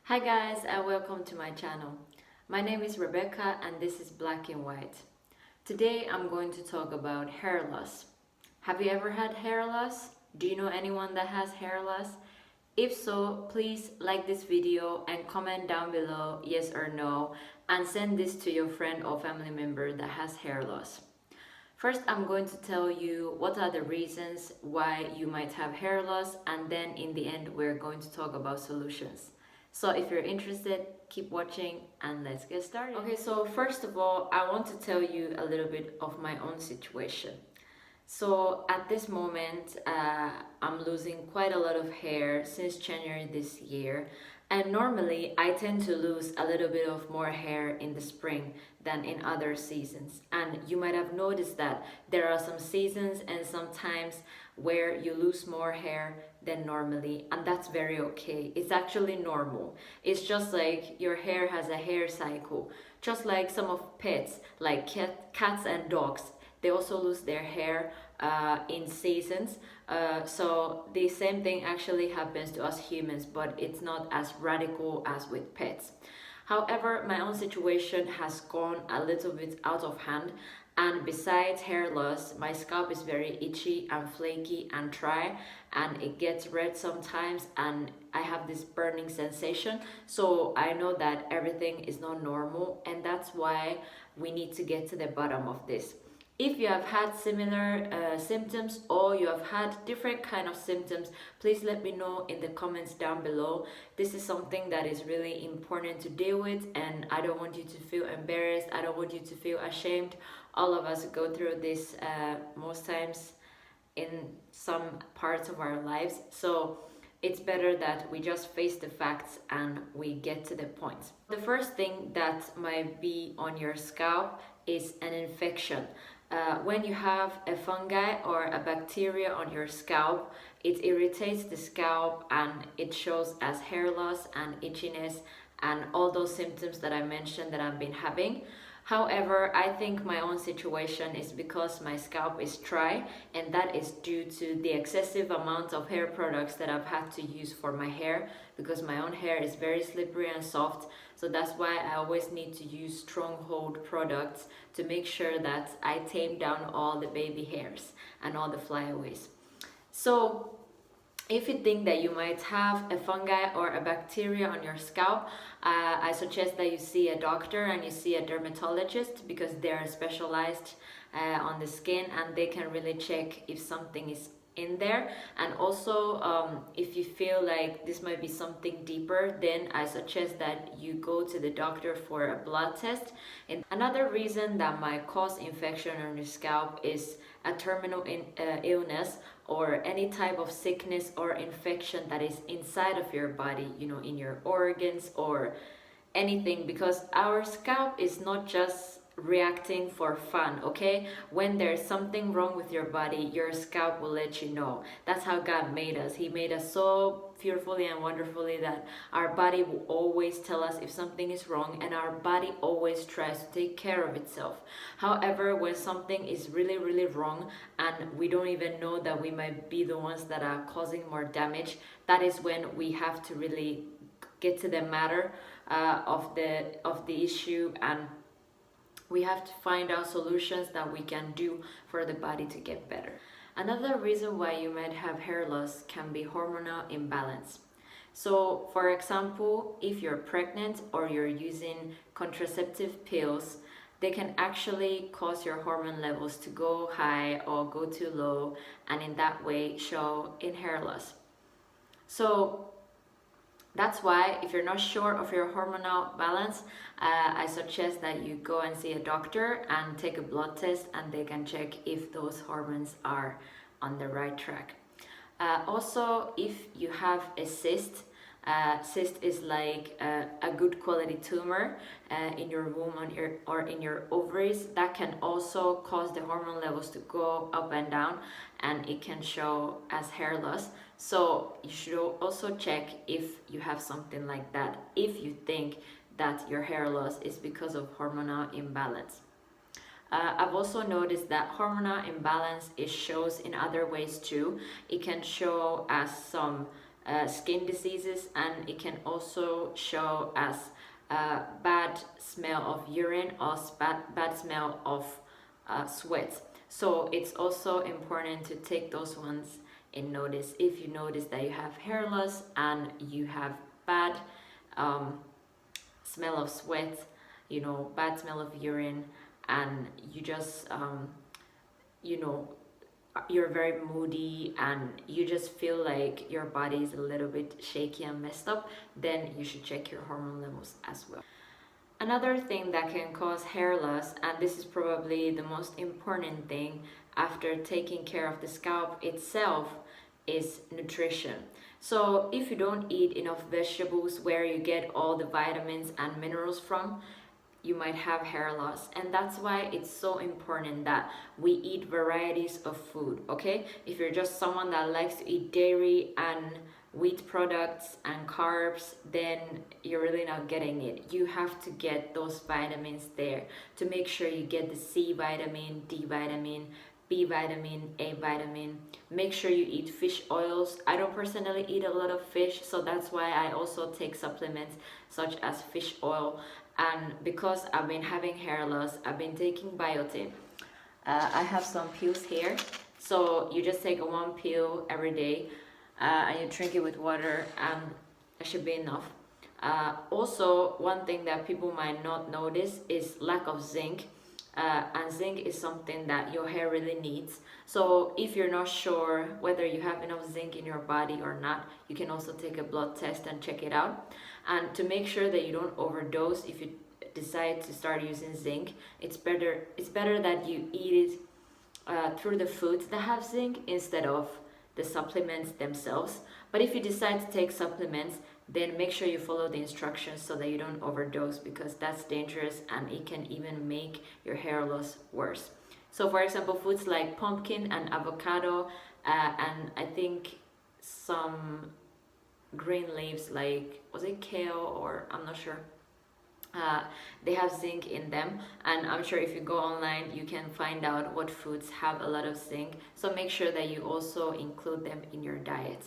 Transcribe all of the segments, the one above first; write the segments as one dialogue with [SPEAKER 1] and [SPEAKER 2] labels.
[SPEAKER 1] Hi guys and welcome to my channel. My name is Rebecca and this is Black and White. Today I'm going to talk about hair loss. Have you ever had hair loss? Do you know anyone that has hair loss? If so, please like this video and comment down below yes or no and send this to your friend or family member that has hair loss. First, I'm going to tell you what are the reasons why you might have hair loss, and then in the end we're going to talk about solutions. So if you're interested, keep watching and let's get started. Okay, so first of all, I want to tell you a little bit of my own situation. So at this moment, I'm losing quite a lot of hair since January this year. And normally I tend to lose a little bit of more hair in the spring than in other seasons. And you might have noticed that there are some seasons and some times where you lose more hair than normally, and that's very okay. It's actually normal. It's just like your hair has a hair cycle, just like some of pets, like cats and dogs. They also lose their hair in seasons. So the same thing actually happens to us humans, but it's not as radical as with pets. However, my own situation has gone a little bit out of hand, and besides hair loss, my scalp is very itchy and flaky and dry, and it gets red sometimes, and I have this burning sensation. So I know that everything is not normal, and that's why we need to get to the bottom of this. If you have had similar symptoms or you have had different kind of symptoms, please let me know in the comments down below. This is something that is really important to deal with, and I don't want you to feel embarrassed. I don't want you to feel ashamed. All of us go through this most times in some parts of our lives. So it's better that we just face the facts and we get to the point. The first thing that might be on your scalp is an infection. When you have a fungi or a bacteria on your scalp, it irritates the scalp and it shows as hair loss and itchiness and all those symptoms that I mentioned that I've been having. However, I think my own situation is because my scalp is dry, and that is due to the excessive amount of hair products that I've had to use for my hair, because my own hair is very slippery and soft. So that's why I always need to use stronghold products to make sure that I tame down all the baby hairs and all the flyaways. So if you think that you might have a fungi or a bacteria on your scalp, I suggest that you see a doctor and you see a dermatologist, because they are specialized on the skin and they can really check if something is in there. And also if you feel like this might be something deeper, then I suggest that you go to the doctor for a blood test. And another reason that might cause infection on your scalp is a terminal illness or any type of sickness or infection that is inside of your body, you know, in your organs or anything, because our scalp is not just reacting for fun, okay? When there's something wrong with your body, your scalp will let you know. That's how God made us. He made us so fearfully and wonderfully that our body will always tell us if something is wrong, and our body always tries to take care of itself. However, when something is really, really wrong and we don't even know that we might be the ones that are causing more damage, that is when we have to really get to the matter of the issue, and we have to find out solutions that we can do for the body to get better. Another reason why you might have hair loss can be hormonal imbalance. So for example, if you're pregnant or you're using contraceptive pills, they can actually cause your hormone levels to go high or go too low, and in that way show in hair loss. So that's why if you're not sure of your hormonal balance, I suggest that you go and see a doctor and take a blood test, and they can check if those hormones are on the right track. Also, if you have a cyst, cyst is like a good quality tumor in your womb or in your ovaries, that can also cause the hormone levels to go up and down, and it can show as hair loss. So you should also check if you have something like that, if you think that your hair loss is because of hormonal imbalance. I've also noticed that hormonal imbalance shows in other ways too. It can show as some skin diseases, and it can also show as bad smell of urine or bad smell of sweat. So it's also important to take those ones in notice. If you notice that you have hair loss and you have bad smell of sweat, bad smell of urine, and you just you know you're very moody and you just feel like your body is a little bit shaky and messed up, then you should check your hormone levels as well. Another thing that can cause hair loss, and this is probably the most important thing after taking care of the scalp itself, is nutrition. So if you don't eat enough vegetables where you get all the vitamins and minerals from, you might have hair loss. And that's why it's so important that we eat varieties of food, okay? If you're just someone that likes to eat dairy and wheat products and carbs, then you're really not getting it. You have to get those vitamins there to make sure you get the C vitamin, D vitamin, B vitamin, A vitamin. Make sure you eat fish oils. I don't personally eat a lot of fish, so that's why I also take supplements such as fish oil. And because I've been having hair loss, I've been taking biotin. I have some pills here. So you just take one pill every day and you drink it with water, and that should be enough. Also, one thing that people might not notice is lack of zinc. And zinc is something that your hair really needs. So if you're not sure whether you have enough zinc in your body or not, you can also take a blood test and check it out. And to make sure that you don't overdose, if you decide to start using zinc, it's better that you eat it through the foods that have zinc instead of the supplements themselves. But if you decide to take supplements, then make sure you follow the instructions so that you don't overdose, because that's dangerous and it can even make your hair loss worse. So for example, foods like pumpkin and avocado, and I think some green leaves like, was it kale, or I'm not sure, they have zinc in them, and I'm sure if you go online you can find out what foods have a lot of zinc. So make sure that you also include them in your diet.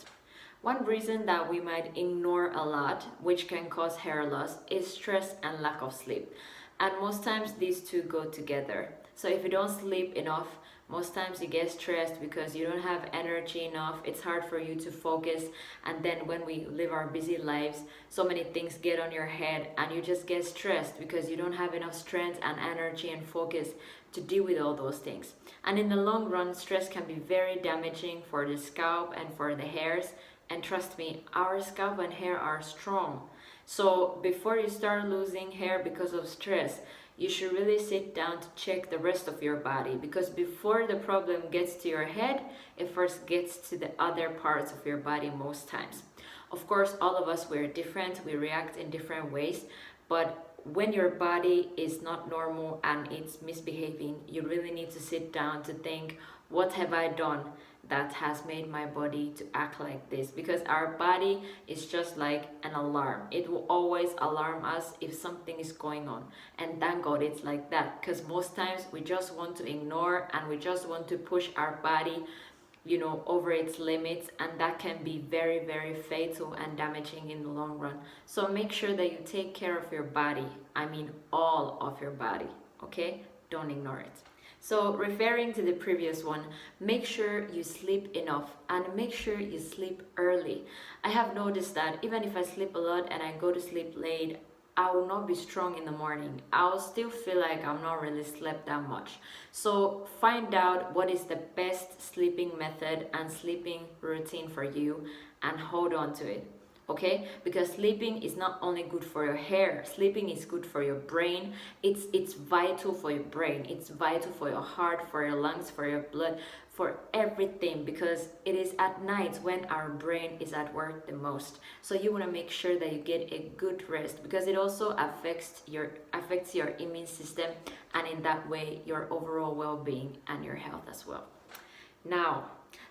[SPEAKER 1] One reason that we might ignore a lot, which can cause hair loss, is stress and lack of sleep. And most times these two go together. So if you don't sleep enough, most times you get stressed because you don't have energy enough. It's hard for you to focus. And then when we live our busy lives, so many things get on your head and you just get stressed because you don't have enough strength and energy and focus to deal with all those things. And in the long run, stress can be very damaging for the scalp and for the hairs. And trust me, our scalp and hair are strong. So before you start losing hair because of stress, you should really sit down to check the rest of your body, because before the problem gets to your head, it first gets to the other parts of your body most times. Of course, all of us, we're different, we react in different ways, but when your body is not normal and it's misbehaving, you really need to sit down to think, what have I done that has made my body to act like this? Because our body is just like an alarm. It will always alarm us if something is going on. And thank God it's like that, because most times we just want to ignore and we just want to push our body, over its limits, and that can be very, very fatal and damaging in the long run. So make sure that you take care of your body. I mean all of your body, okay? Don't ignore it. So referring to the previous one, make sure you sleep enough and make sure you sleep early. I have noticed that even if I sleep a lot and I go to sleep late, I will not be strong in the morning. I'll still feel like I'm not really slept that much. So find out what is the best sleeping method and sleeping routine for you and hold on to it. Okay, because sleeping is not only good for your hair, sleeping is good for your brain. It's vital for your brain, it's vital for your heart, for your lungs, for your blood, for everything, because it is at night when our brain is at work the most. So you want to make sure that you get a good rest, because it also affects your immune system, and in that way your overall well-being and your health as well. Now,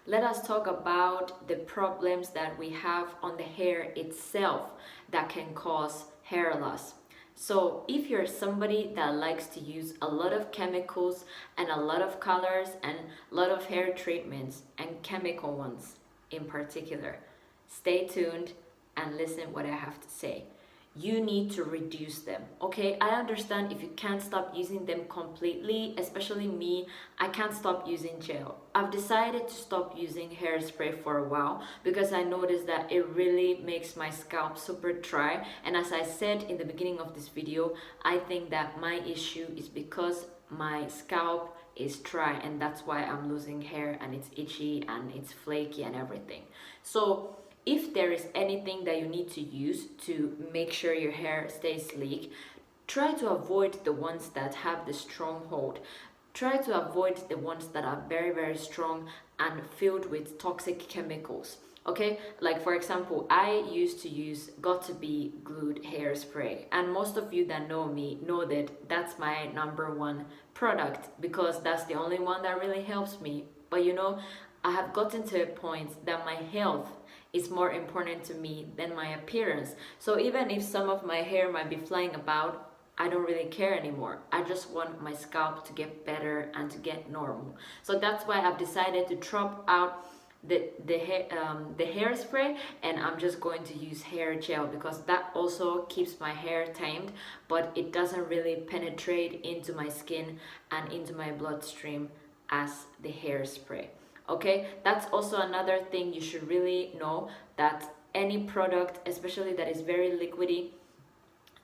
[SPEAKER 1] let us talk about the problems that we have on the hair itself that can cause hair loss. So if you're somebody that likes to use a lot of chemicals and a lot of colors and a lot of hair treatments and chemical ones in particular, stay tuned and listen what I have to say. You need to reduce them, okay? I understand if you can't stop using them completely, especially me, I can't stop using gel. I've decided to stop using hairspray for a while because I noticed that it really makes my scalp super dry. And as I said in the beginning of this video, I think that my issue is because my scalp is dry, and that's why I'm losing hair and it's itchy and it's flaky and everything. So if there is anything that you need to use to make sure your hair stays sleek, try to avoid the ones that have the strong hold. Try to avoid the ones that are very, very strong and filled with toxic chemicals. Okay, like for example, I used to use Got2b glued hairspray, and most of you that know me know that that's my #1 product because that's the only one that really helps me. But you know, I have gotten to a point that my health is more important to me than my appearance. So even if some of my hair might be flying about, I don't really care anymore. I just want my scalp to get better and to get normal. So that's why I've decided to drop out the hairspray, and I'm just going to use hair gel because that also keeps my hair tamed, but it doesn't really penetrate into my skin and into my bloodstream as the hairspray. Okay, that's also another thing you should really know, that any product, especially that is very liquidy,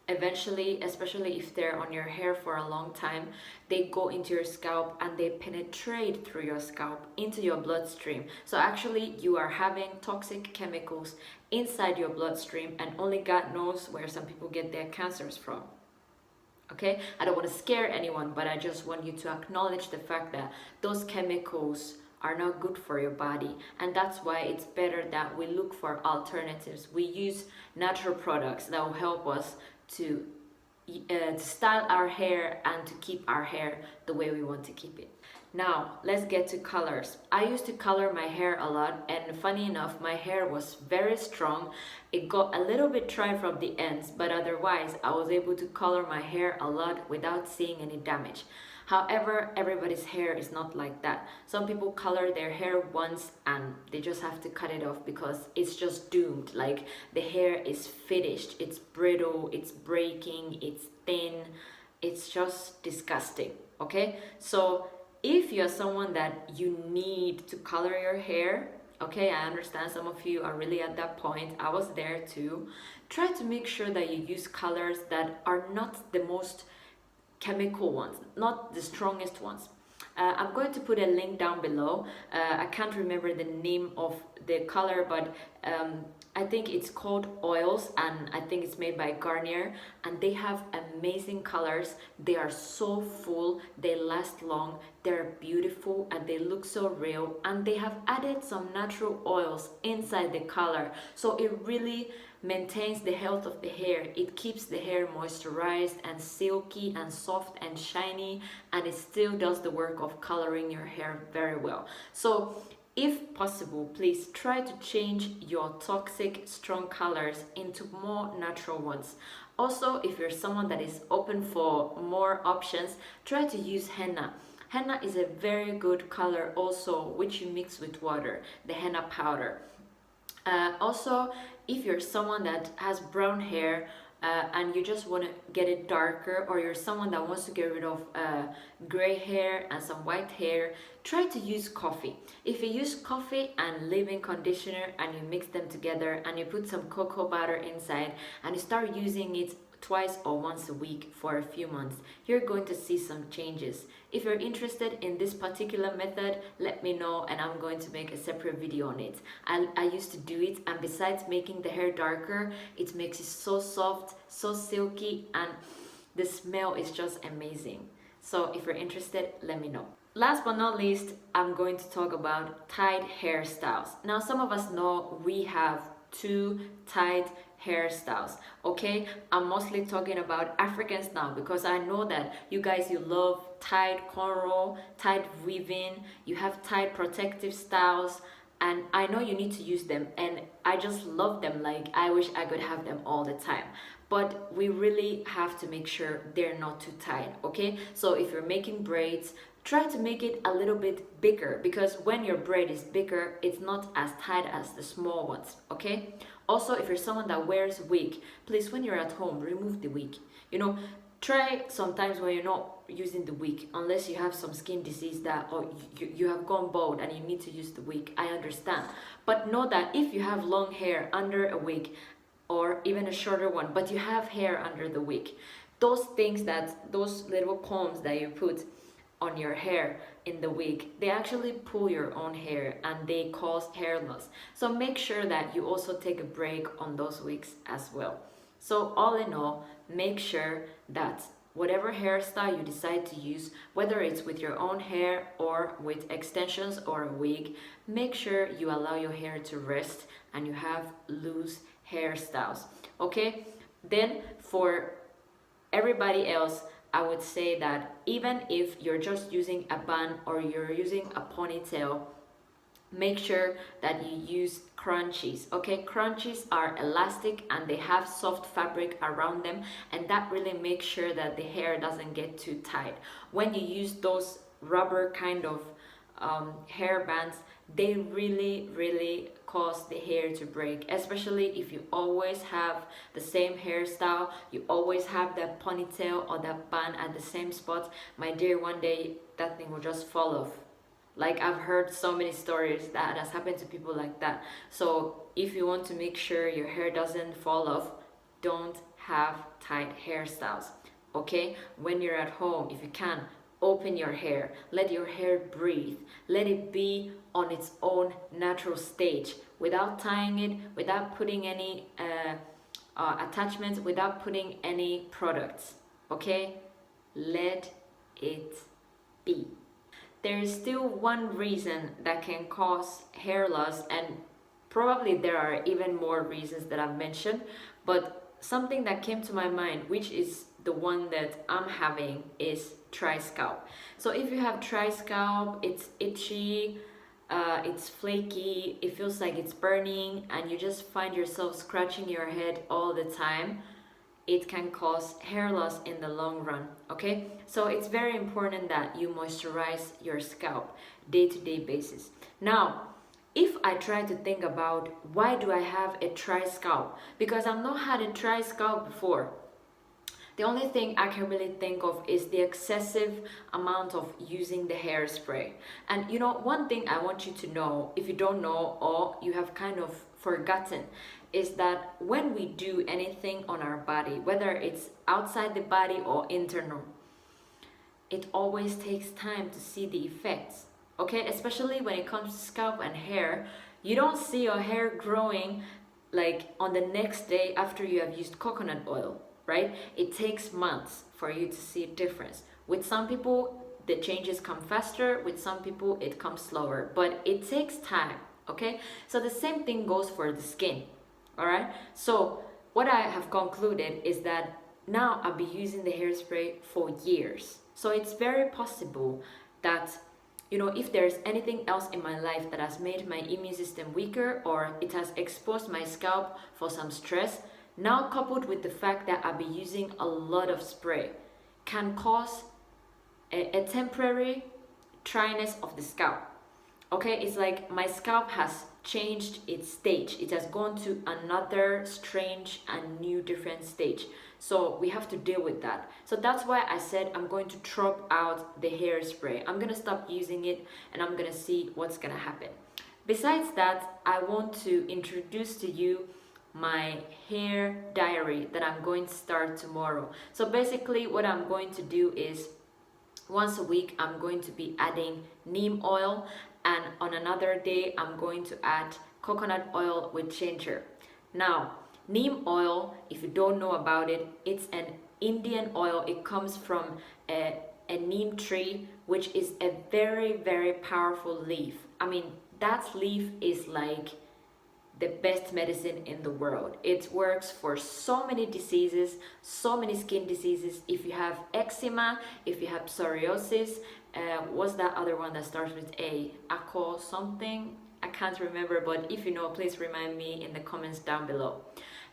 [SPEAKER 1] eventually, especially if they're on your hair for a long time, they go into your scalp and they penetrate through your scalp into your bloodstream. So actually you are having toxic chemicals inside your bloodstream, and only God knows where some people get their cancers from. Okay, I don't want to scare anyone, but I just want you to acknowledge the fact that those chemicals are not good for your body, and that's why it's better that we look for alternatives. We use natural products that will help us to style our hair and to keep our hair the way we want to keep it. Now let's get to colors. I used to color my hair a lot, and funny enough, my hair was very strong. It got a little bit dry from the ends, but otherwise I was able to color my hair a lot without seeing any damage. However, everybody's hair is not like that. Some people color their hair once and they just have to cut it off because it's just doomed. Like the hair is finished, it's brittle, it's breaking, it's thin, it's just disgusting. Okay, so if you're someone that you need to color your hair, okay, I understand some of you are really at that point. I was there too. Try to make sure that you use colors that are not the most chemical ones, not the strongest ones. I'm going to put a link down below. I can't remember the name of the color, but I think it's called Oils, and I think it's made by Garnier, and they have amazing colors. They are so full, they last long, they're beautiful, and they look so real, and they have added some natural oils inside the color, so it really maintains the health of the hair. It keeps the hair moisturized and silky and soft and shiny, and it still does the work of coloring your hair very well. So if possible, please try to change your toxic strong colors into more natural ones. Also, if you're someone that is open for more options, try to use henna. Henna is a very good color also, which you mix with water, the henna powder. Also, if you're someone that has brown hair and you just want to get it darker, or you're someone that wants to get rid of gray hair and some white hair, try to use coffee. If you use coffee and leave-in conditioner and you mix them together and you put some cocoa butter inside and you start using it twice or once a week for a few months, you're going to see some changes. If you're interested in this particular method, let me know and I'm going to make a separate video on it. I used to do it, and besides making the hair darker, it makes it so soft, so silky, and the smell is just amazing. So if you're interested, let me know. Last but not least, I'm going to talk about tied hairstyles. Now, some of us know we have two tied hairstyles. Okay, I'm mostly talking about Africans now because I know that you guys, you love tied cornrow, tied weaving, you have tied protective styles, and I know you need to use them, and I just love them. Like, I wish I could have them all the time, but we really have to make sure they're not too tight. Okay, so if you're making braids, try to make it a little bit bigger, because when your braid is bigger, it's not as tight as the small ones. Okay, also, if you're someone that wears wig, please, when you're at home, remove the wig. You know, try sometimes when you're not using the wig, unless you have some skin disease that, or you have gone bald and you need to use the wig. I understand, but know that if you have long hair under a wig, or even a shorter one, but you have hair under the wig, those things, that those little combs that you put on your hair in the wig, they actually pull your own hair and they cause hair loss. So make sure that you also take a break on those wigs as well. So all in all, make sure that whatever hairstyle you decide to use, whether it's with your own hair or with extensions or a wig, make sure you allow your hair to rest and you have loose hairstyles. Okay, then for everybody else, I would say that even if you're just using a bun or you're using a ponytail, make sure that you use crunchies. Okay, crunchies are elastic and they have soft fabric around them, and that really makes sure that the hair doesn't get too tight. When you use those rubber kind of hair bands, they really cause the hair to break, especially if you always have the same hairstyle, you always have that ponytail or that bun at the same spot. My dear, one day that thing will just fall off. Like, I've heard so many stories that has happened to people like that. So if you want to make sure your hair doesn't fall off, don't have tight hairstyles. Okay, when you're at home, if you can, open your hair, let your hair breathe, let it be on its own natural stage, without tying it, without putting any attachments, without putting any products. Okay, let it be. There is still one reason that can cause hair loss, and probably there are even more reasons that I've mentioned, but something that came to my mind, which is the one that I'm having, is dry scalp. So if you have dry scalp, it's itchy, it's flaky, it feels like it's burning, and you just find yourself scratching your head all the time, it can cause hair loss in the long run. Okay, so it's very important that you moisturize your scalp day-to-day basis. Now, if I try to think about why do I have a dry scalp, because I've not had a dry scalp before, the only thing I can really think of is the excessive amount of using the hairspray. And you know, one thing I want you to know, if you don't know or you have kind of forgotten, is that when we do anything on our body, whether it's outside the body or internal, it always takes time to see the effects. Okay, especially when it comes to scalp and hair, you don't see your hair growing like on the next day after you have used coconut oil, right? It takes months for you to see a difference. With some people, the changes come faster. With some people, it comes slower, but it takes time. Okay, so the same thing goes for the skin. All right, so what I have concluded is that now I'll be using the hairspray for years. So it's very possible that, you know, if there's anything else in my life that has made my immune system weaker, or it has exposed my scalp for some stress, now coupled with the fact that I'll be using a lot of spray, can cause a temporary dryness of the scalp. Okay, it's like my scalp has changed its stage. It has gone to another strange and new different stage. So we have to deal with that. So that's why I said I'm going to drop out the hairspray. I'm gonna stop using it and I'm gonna see what's gonna happen. Besides that, I want to introduce to you my hair diary that I'm going to start tomorrow. So basically what I'm going to do is once a week I'm going to be adding neem oil, and on another day I'm going to add coconut oil with ginger. Now, neem oil, if you don't know about it, it's an Indian oil. It comes from a neem tree, which is a very powerful leaf. I mean, that leaf is like the best medicine in the world. It works for so many diseases, so many skin diseases. If you have eczema, if you have psoriasis, what's that other one that starts with A? Acro something? I can't remember, but if you know, please remind me in the comments down below.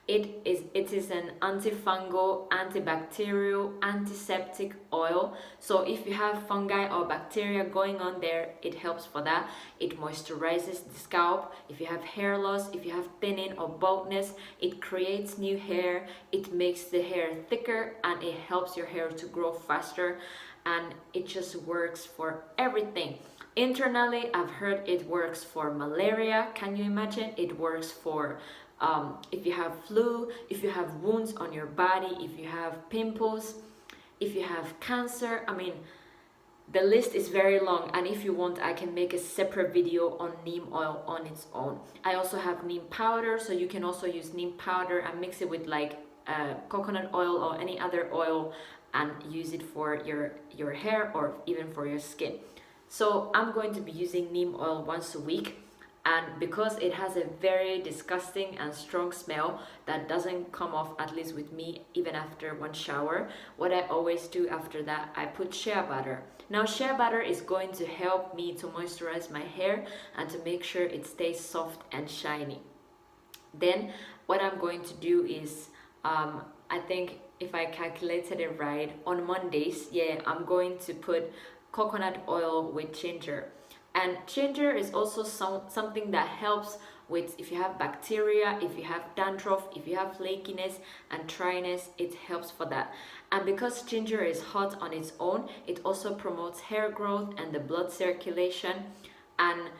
[SPEAKER 1] It is an antifungal, antibacterial, antiseptic oil. So if you have fungi or bacteria going on there, it helps for that. It moisturizes the scalp. If you have hair loss, if you have thinning or baldness, it creates new hair. It makes the hair thicker and it helps your hair to grow faster, and it just works for everything. Internally, I've heard it works for malaria. Can you imagine? It works for if you have flu, if you have wounds on your body, if you have pimples, if you have cancer. I mean, the list is very long, and if you want, I can make a separate video on neem oil on its own. I also have neem powder, so you can also use neem powder and mix it with like coconut oil or any other oil and use it for your hair or even for your skin. So I'm going to be using neem oil once a week. And because it has a very disgusting and strong smell that doesn't come off, at least with me, even after one shower, what I always do after that, I put shea butter. Now shea butter is going to help me to moisturize my hair and to make sure it stays soft and shiny. Then what I'm going to do is, I think if I calculated it right, on Mondays, yeah, I'm going to put coconut oil with ginger. And ginger is also something that helps with if you have bacteria, if you have dandruff, if you have flakiness and dryness, it helps for that. And because ginger is hot on its own, it also promotes hair growth and the blood circulation, and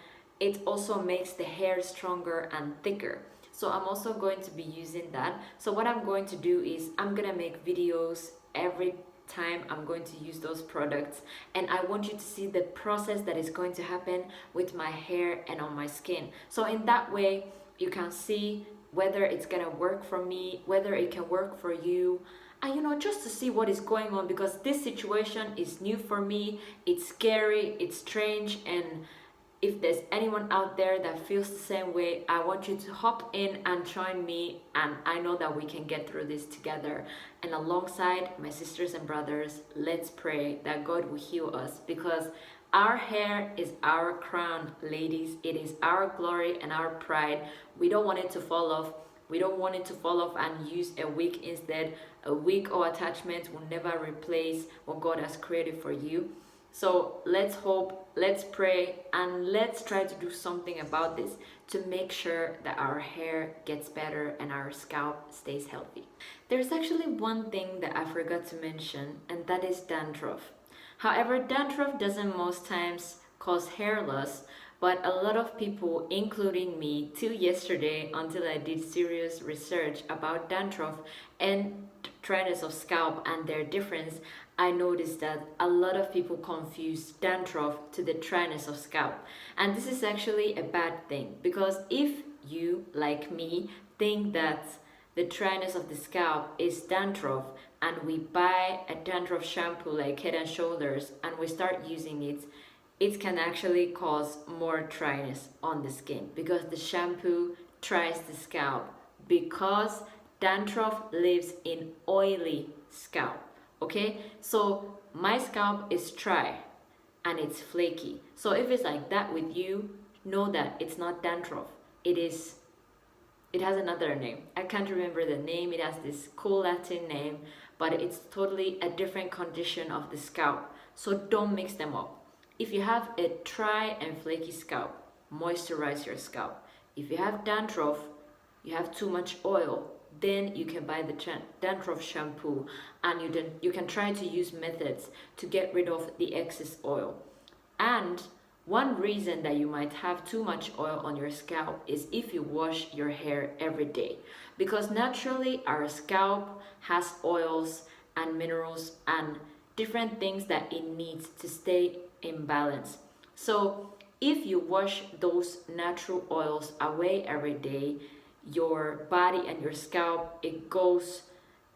[SPEAKER 1] it also makes the hair stronger and thicker. So I'm also going to be using that. So what I'm going to do is I'm gonna make videos every time I'm going to use those products, and I want you to see the process that is going to happen with my hair and on my skin. So in that way you can see whether it's gonna work for me, whether it can work for you, and you know, just to see what is going on, because this situation is new for me, it's scary, it's strange, and if there's anyone out there that feels the same way, I want you to hop in and join me, and I know that we can get through this together. And alongside my sisters and brothers, let's pray that God will heal us, because our hair is our crown, ladies. It is our glory and our pride. We don't want it to fall off. We don't want it to fall off and use a wig instead. A wig or attachment will never replace what God has created for you. So let's hope, let's pray, and let's try to do something about this to make sure that our hair gets better and our scalp stays healthy. There's actually one thing that I forgot to mention, and that is dandruff. However, dandruff doesn't most times cause hair loss, but a lot of people, including me, till yesterday, until I did serious research about dandruff and dryness of scalp and their difference, I noticed that a lot of people confuse dandruff to the dryness of scalp. And this is actually a bad thing, because if you, like me, think that the dryness of the scalp is dandruff, and we buy a dandruff shampoo like Head and Shoulders and we start using it, it can actually cause more dryness on the skin, because the shampoo dries the scalp, because dandruff lives in oily scalp. Okay, so my scalp is dry and it's flaky. So if it's like that with you, know that it's not dandruff. It has another name. I can't remember the name. It has this cool Latin name, but it's totally a different condition of the scalp. So don't mix them up. If you have a dry and flaky scalp, moisturize your scalp. If you have dandruff, you have too much oil, then you can buy the dandruff shampoo, and you can try to use methods to get rid of the excess oil. And one reason that you might have too much oil on your scalp is if you wash your hair every day, because naturally our scalp has oils and minerals and different things that it needs to stay in balance. So if you wash those natural oils away every day, your body and your scalp, it goes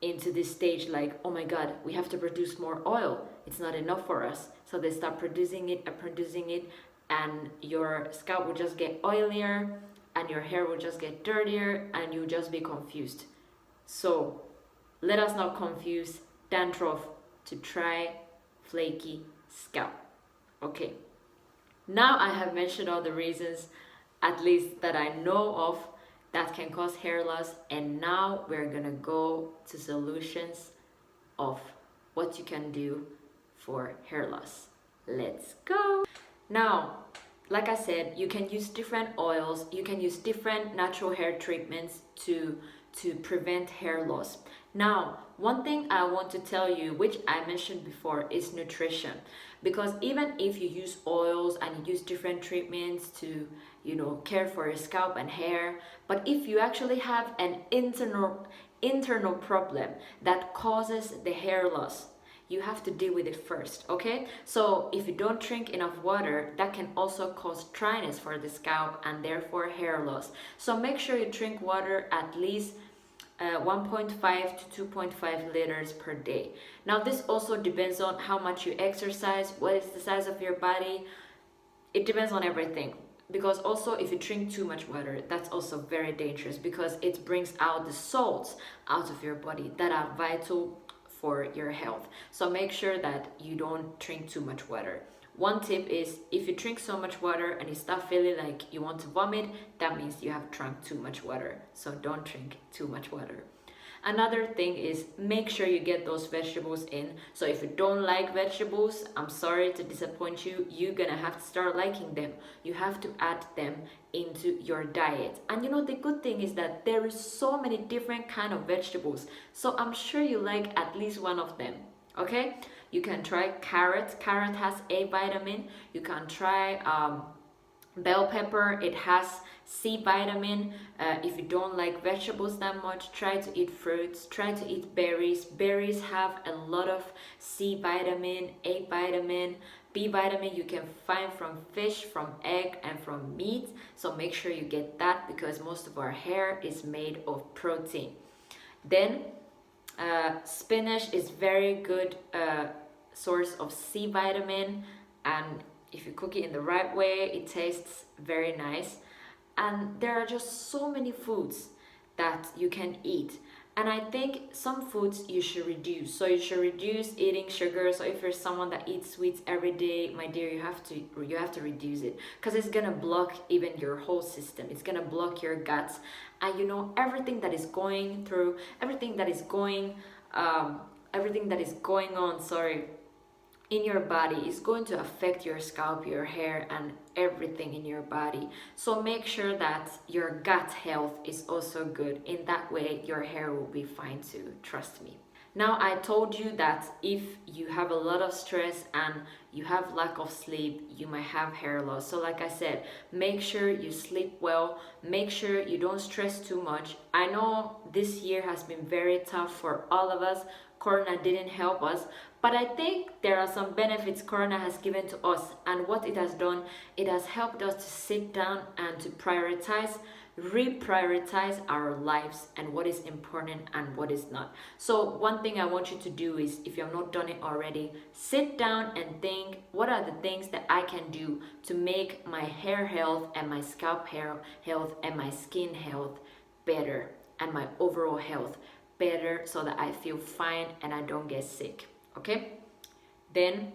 [SPEAKER 1] into this stage like, oh my god, we have to produce more oil, it's not enough for us. So they start producing it, and your scalp will just get oilier and your hair will just get dirtier and you'll just be confused. So let us not confuse dandruff to dry, flaky scalp. Okay, now I have mentioned all the reasons at least that I know of, that can cause hair loss. And now we're gonna go to solutions of what you can do for hair loss. Let's go. Now, like I said, you can use different oils, you can use different natural hair treatments to prevent hair loss. Now, one thing I want to tell you, which I mentioned before, is nutrition. Because even if you use oils and you use different treatments to, care for your scalp and hair, but if you actually have an internal problem that causes the hair loss, you have to deal with it first, okay? So if you don't drink enough water, that can also cause dryness for the scalp and therefore hair loss. So make sure you drink water at least 1.5 to 2.5 liters per day. Now this also depends on how much you exercise, what is the size of your body. It depends on everything. Because also if you drink too much water, that's also very dangerous because it brings out the salts out of your body that are vital for your health. So make sure that you don't drink too much water. One tip is, if you drink so much water and you start feeling like you want to vomit, that means you have drunk too much water. So don't drink too much water. Another thing is, make sure you get those vegetables in. So if you don't like vegetables, I'm sorry to disappoint you, you're gonna have to start liking them. You have to add them into your diet. And the good thing is that there is so many different kind of vegetables. So I'm sure you like at least one of them, okay? You can try carrot. Carrot has A vitamin. You can try bell pepper. It has C vitamin. If you don't like vegetables that much, try to eat fruits, try to eat berries. Berries have a lot of C vitamin, A vitamin, B vitamin you can find from fish, from egg, and from meat. So make sure you get that because most of our hair is made of protein. Then spinach is very good source of C vitamin, and if you cook it in the right way, it tastes very nice. And there are just so many foods that you can eat, and I think some foods you should reduce. So you should reduce eating sugar. So if you're someone that eats sweets every day, my dear, you have to reduce it because it's gonna block even your whole system. It's gonna block your guts, and everything that is going on, in your body is going to affect your scalp, your hair, and everything in your body. So make sure that your gut health is also good. In that way, your hair will be fine too, trust me. Now, I told you that if you have a lot of stress and you have lack of sleep, you might have hair loss. So like I said, make sure you sleep well, make sure you don't stress too much. I know this year has been very tough for all of us. Corona didn't help us, but I think there are some benefits Corona has given to us, and what it has done, it has helped us to sit down and to reprioritize our lives and what is important and what is not. So one thing I want you to do is, if you have not done it already, sit down and think, what are the things that I can do to make my hair health and my scalp hair health and my skin health better and my overall health better, so that I feel fine and I don't get sick, okay? Then,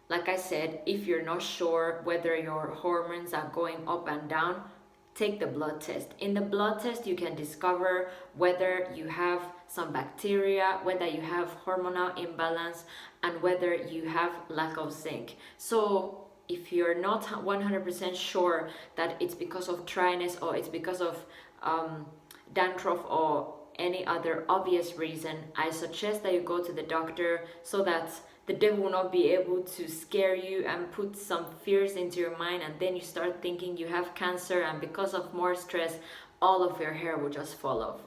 [SPEAKER 1] like I said, if you're not sure whether your hormones are going up and down, take the blood test. In the blood test, you can discover whether you have some bacteria, whether you have hormonal imbalance, and whether you have lack of zinc. So if you're not 100% sure that it's because of dryness or it's because of dandruff or any other obvious reason, I suggest that you go to the doctor so that the devil will not be able to scare you and put some fears into your mind, and then you start thinking you have cancer, and because of more stress, all of your hair will just fall off.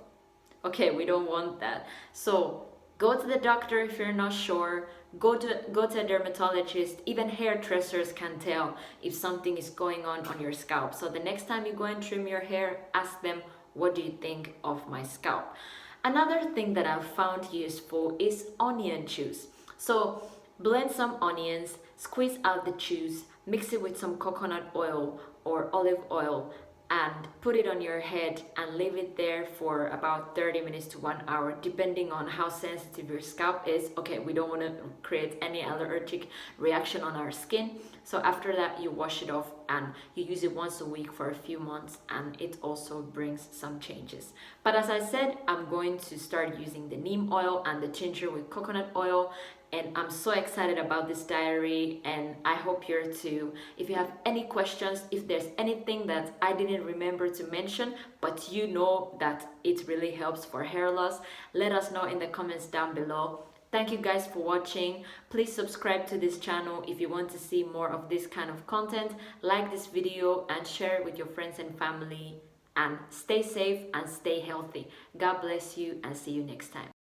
[SPEAKER 1] Okay, we don't want that. So go to the doctor if you're not sure. Go to a dermatologist. Even hairdressers can tell if something is going on your scalp. So the next time you go and trim your hair, ask them, what do you think of my scalp? Another thing that I've found useful is onion juice. So blend some onions, squeeze out the juice, mix it with some coconut oil or olive oil, and put it on your head and leave it there for about 30 minutes to 1 hour, depending on how sensitive your scalp is. Okay, we don't want to create any allergic reaction on our skin. So after that, you wash it off and you use it once a week for a few months, and it also brings some changes. But as I said, I'm going to start using the neem oil and the ginger with coconut oil, and I'm so excited about this diary, and I hope you're too. If you have any questions, if there's anything that I didn't remember to mention but you know that it really helps for hair loss, let us know in the comments down below. Thank you guys for watching. Please subscribe to this channel if you want to see more of this kind of content. Like this video and share it with your friends and family, and stay safe and stay healthy. God bless you, and see you next time.